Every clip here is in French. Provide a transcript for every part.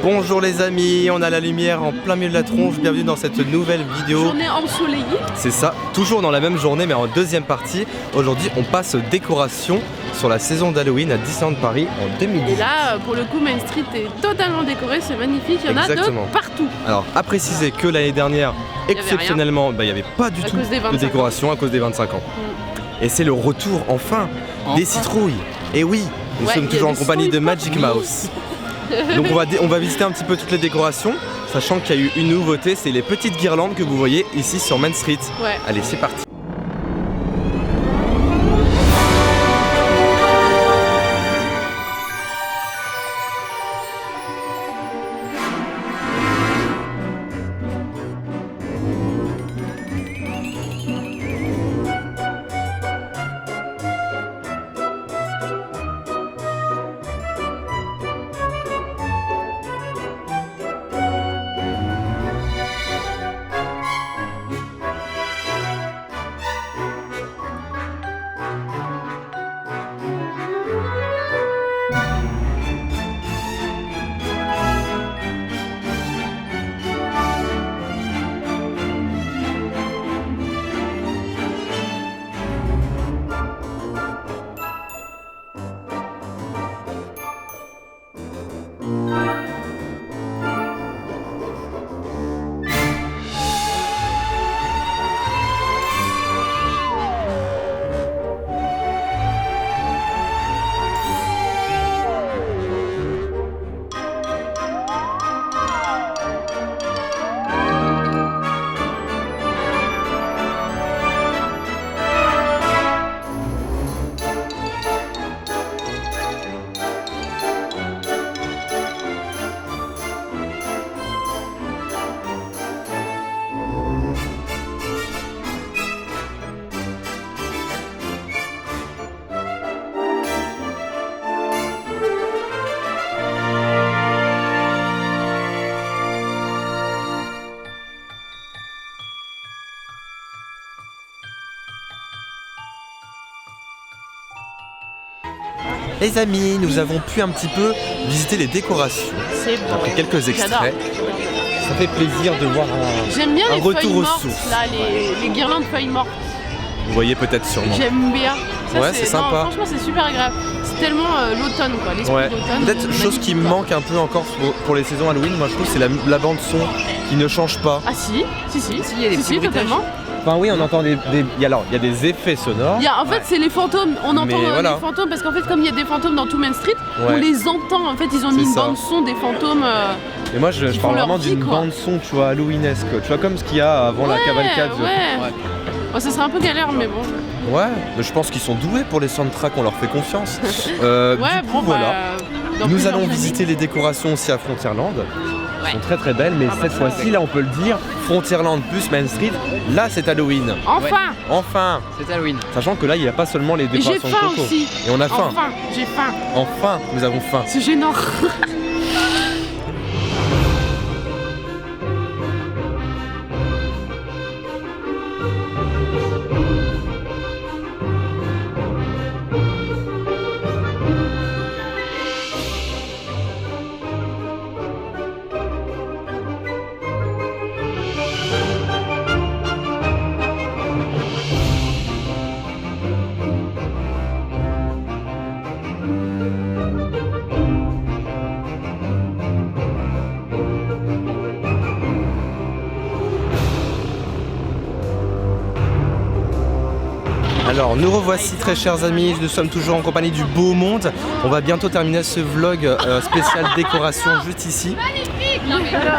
Bonjour les amis, on a la lumière en plein milieu de la tronche, bienvenue dans cette nouvelle vidéo. Journée ensoleillée. C'est ça, toujours dans la même journée mais en deuxième partie. Aujourd'hui on passe aux décorations sur la saison d'Halloween à Disneyland Paris en 2010. Et là pour le coup Main Street est totalement décorée, c'est magnifique, il y en a de partout. Alors à préciser que l'année dernière, exceptionnellement, il n'y avait pas du tout de décoration à cause des 25 ans. Et c'est le retour enfin des citrouilles. Et oui, nous sommes toujours en compagnie de Magic Mouse. Donc on va visiter un petit peu toutes les décorations, sachant qu'il y a eu une nouveauté, c'est les petites guirlandes que vous voyez ici sur Main Street. Allez, c'est parti. Les amis, nous avons pu un petit peu visiter les décorations. C'est beau. Après quelques extraits. Ça fait plaisir de voir un retour aux sources. Là, les guirlandes de feuilles mortes. Vous voyez peut-être sûrement. J'aime bien. Ça, c'est sympa. Franchement, c'est super agréable. C'est tellement l'automne, quoi. L'esprit d'automne. Peut-être chose qui me manque un peu encore pour les saisons Halloween, moi je trouve, c'est la bande son qui ne change pas. Ah si, il y a des petits totalement. Enfin oui, on entend il y a des effets sonores. En fait, c'est les fantômes. On entend les fantômes parce qu'en fait, comme il y a des fantômes dans tout Main Street, on les entend. En fait, ils ont mis une bande son des fantômes. Et moi, je parle vraiment d'une bande son, tu vois, halloweenesque. Tu vois, comme ce qu'il y a avant la cavalcade. Bon, ça serait un peu galère, mais bon. Ouais, mais je pense qu'ils sont doués pour les soundtracks, on leur fait confiance. Nous allons visiter les décorations aussi à Frontierland. Elles sont très très belles, mais cette fois-ci, là on peut le dire, Frontierland plus Main Street, là c'est Halloween. Enfin c'est Halloween. Sachant que là il n'y a pas seulement les décorations de Coco. Aussi. Et on a faim. J'ai faim. Enfin, nous avons faim. C'est gênant. Alors nous revoici très chers amis, nous sommes toujours en compagnie du beau monde. On va bientôt terminer ce vlog spécial décoration juste ici.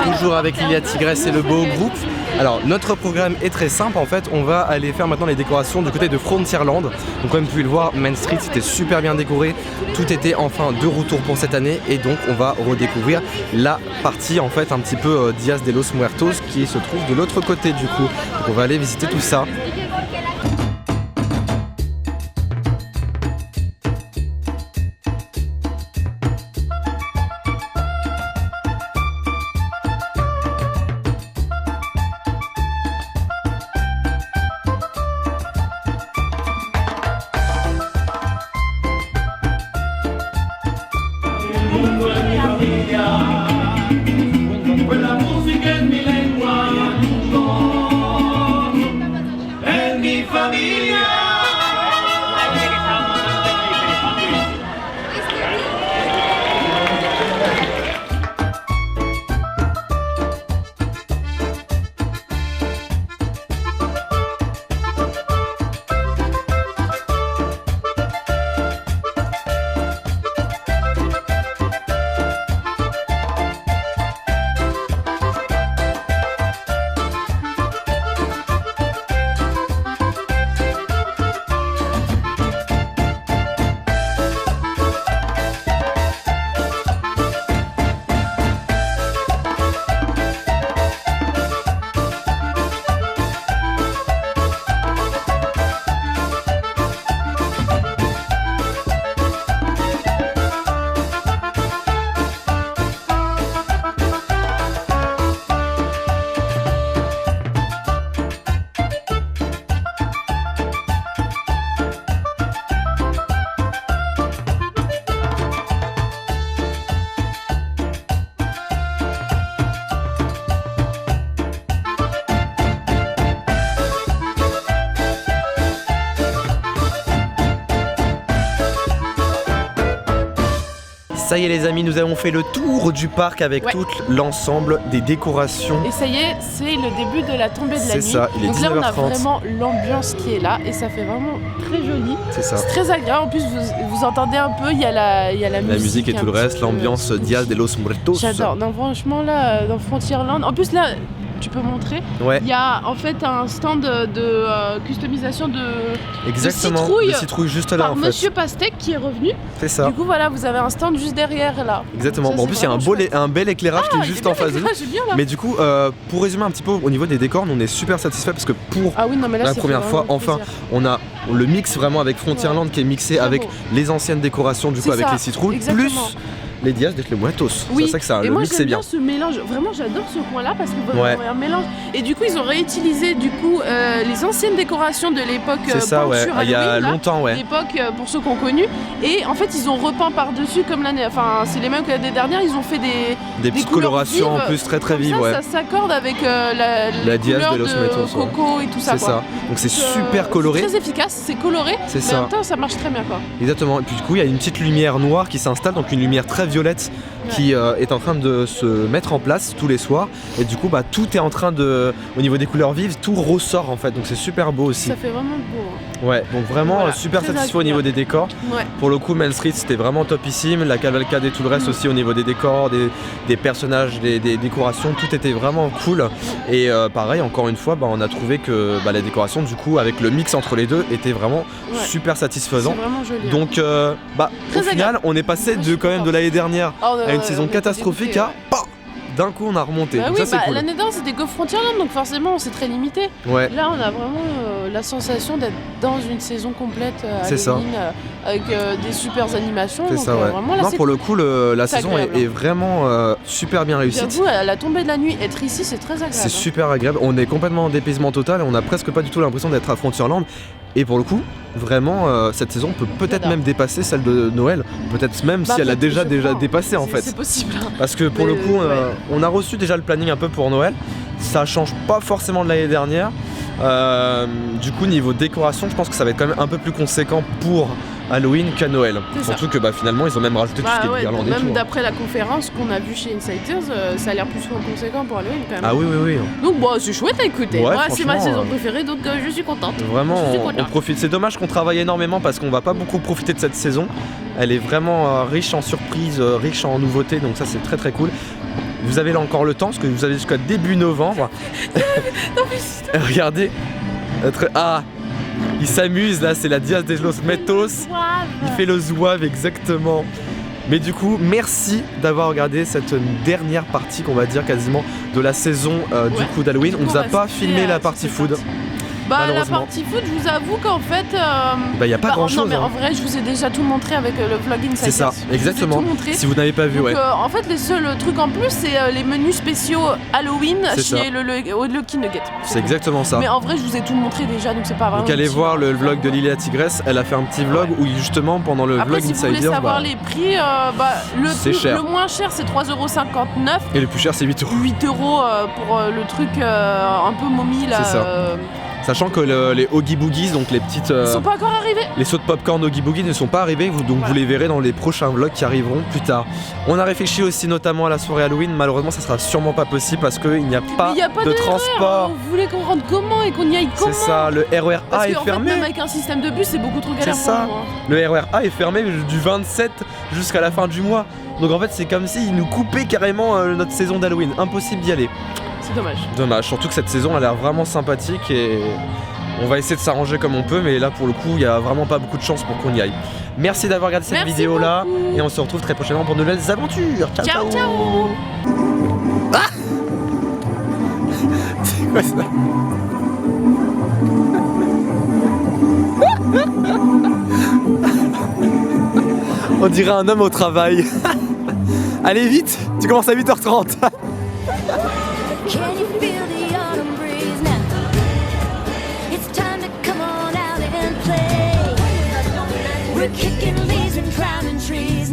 Toujours avec Lilia Tigresse et le beau groupe. Alors notre programme est très simple en fait, on va aller faire maintenant les décorations du côté de Frontierland. Donc comme vous pouvez le voir, Main Street c'était super bien décoré, tout était enfin de retour pour cette année et donc on va redécouvrir la partie en fait un petit peu Dias de los Muertos qui se trouve de l'autre côté du coup. Donc on va aller visiter tout ça. Ça y est les amis, nous avons fait le tour du parc avec tout l'ensemble des décorations. Et ça y est, c'est le début de la tombée de la nuit. C'est ça, il est 19h30. Donc là on a vraiment l'ambiance qui est là et ça fait vraiment très joli. C'est ça. C'est très agréable, en plus vous entendez un peu, il y a la musique. La musique et tout le reste, l'ambiance Dias de los Muertos. J'adore, non franchement là, dans Frontierland, en plus là... Tu peux montrer. Il y a en fait un stand de customisation de citrouilles juste là par Monsieur Pastèque qui est revenu. C'est ça. Du coup voilà, vous avez un stand juste derrière là. Exactement. Ça, en plus il y a un bel éclairage qui est juste en face de nous. Mais du coup, pour résumer un petit peu au niveau des décors, nous on est super satisfait parce que pour la première fois, enfin, on a le mix vraiment avec Frontierland qui est mixé avec les anciennes décorations du coup avec les citrouilles plus les Dias de los Muertos. Oui. C'est ça que ça, et le moi, mix c'est bien. Ce mélange, vraiment j'adore ce coin là parce que vous avez un mélange. Et du coup ils ont réutilisé du coup les anciennes décorations de l'époque il y a longtemps l'époque pour ceux qu'on connu. Et en fait ils ont repeint par dessus comme l'année, enfin c'est les mêmes que l'année dernière, ils ont fait des petites colorations en plus très vives. Ça s'accorde avec la Dias de los Muertos, coco et tout ça. C'est ça. Donc c'est super coloré. C'est très efficace, c'est coloré. C'est mais en même temps ça marche très bien quoi. Exactement. Et puis du coup il y a une petite lumière noire qui s'installe, donc une lumière très violette qui est en train de se mettre en place tous les soirs et du coup tout est en train de, au niveau des couleurs vives, tout ressort en fait, donc c'est super beau aussi. Ça fait vraiment beau. Ouais, donc vraiment super satisfait au niveau des décors. Pour le coup Main Street c'était vraiment topissime, la cavalcade et tout le reste aussi au niveau des décors, des personnages, des décorations, tout était vraiment cool. Et pareil encore une fois on a trouvé que la décoration du coup avec le mix entre les deux était vraiment super satisfaisant. C'est vraiment joli. Donc au final on est passé quand même de l'année dernière à une saison catastrophique à d'un coup on a remonté. Donc ça, cool. L'année dernière c'était que Frontierland donc forcément c'est très limité. Là on a vraiment la sensation d'être dans une saison complète Halloween avec des super animations. C'est donc, ça vraiment, là, pour le coup la saison est vraiment super bien réussie. J'avoue, à la tombée de la nuit, être ici c'est très agréable. C'est super agréable, on est complètement en dépaysement total et on a presque pas du tout l'impression d'être à Frontierland. Et pour le coup, vraiment, cette saison peut peut-être même dépasser celle de Noël. Peut-être même si elle a déjà dépassé en fait. C'est possible. Parce que pour le coup, on a reçu déjà le planning un peu pour Noël. Ça change pas forcément de l'année dernière. Du coup, niveau décoration, je pense que ça va être quand même un peu plus conséquent pour Halloween qu'à Noël. Surtout que finalement ils ont même rajouté tout ce qui est guirlande et tout. Même d'après la conférence qu'on a vue chez Insiders, ça a l'air plus conséquent pour Halloween quand même. Ah oui. Donc c'est chouette à écouter. Moi c'est ma saison préférée donc je suis contente. Vraiment on profite. C'est dommage qu'on travaille énormément parce qu'on va pas beaucoup profiter de cette saison. Elle est vraiment riche en surprises, riche en nouveautés, donc ça c'est très cool. Vous avez là encore le temps parce que vous avez jusqu'à début novembre. Regardez. Il s'amuse là, c'est la Dias de los Muertos. Il fait le zouave exactement. Mais du coup, merci d'avoir regardé cette dernière partie qu'on va dire quasiment de la saison du coup d'Halloween. On vous a pas filmé la partie food. La partie food, je vous avoue qu'en fait... y a pas grand chose. Non mais en vrai, je vous ai déjà tout montré avec le vlog Insiders. C'est ça, exactement. Si vous n'avez pas vu, donc, en fait, les seuls trucs en plus, c'est les menus spéciaux Halloween chez le Lucky Nugget. C'est exactement ça. Mais en vrai, je vous ai tout montré déjà, donc c'est pas vraiment... Donc allez voir le vlog de Lily la Tigresse, elle a fait un petit vlog où justement pendant le vlog Insiders... Après, si vous voulez savoir les prix, cher. Le moins cher c'est 3,59€. Et le plus cher c'est 8€. 8€ pour le truc un peu momie là. C'est ça. Sachant que les Oogie Boogies, donc les petites... Ils sont pas encore arrivés. Les sauts de popcorn Oogie Boogies ne sont pas arrivés, donc vous les verrez dans les prochains vlogs qui arriveront plus tard. On a réfléchi aussi notamment à la soirée Halloween, malheureusement ça sera sûrement pas possible parce qu'il n'y a pas de transport. Vous voulez qu'on rentre comment et qu'on y aille comment? C'est ça, le RER A est fermé. Fait, même avec un système de bus c'est beaucoup trop galère. C'est ça, le RER A est fermé du 27 jusqu'à la fin du mois. Donc en fait c'est comme s'ils nous coupaient carrément notre saison d'Halloween, impossible d'y aller. C'est dommage. Dommage, surtout que cette saison elle a l'air vraiment sympathique et on va essayer de s'arranger comme on peut, mais là pour le coup il n'y a vraiment pas beaucoup de chance pour qu'on y aille. Merci d'avoir regardé cette vidéo là et on se retrouve très prochainement pour de nouvelles aventures. Ciao ciao. Ah c'est quoi ça? On dirait un homme au travail. Allez vite, tu commences à 8h30. Can you feel the autumn breeze now? It's time to come on out and play. We're kicking leaves and climbing trees.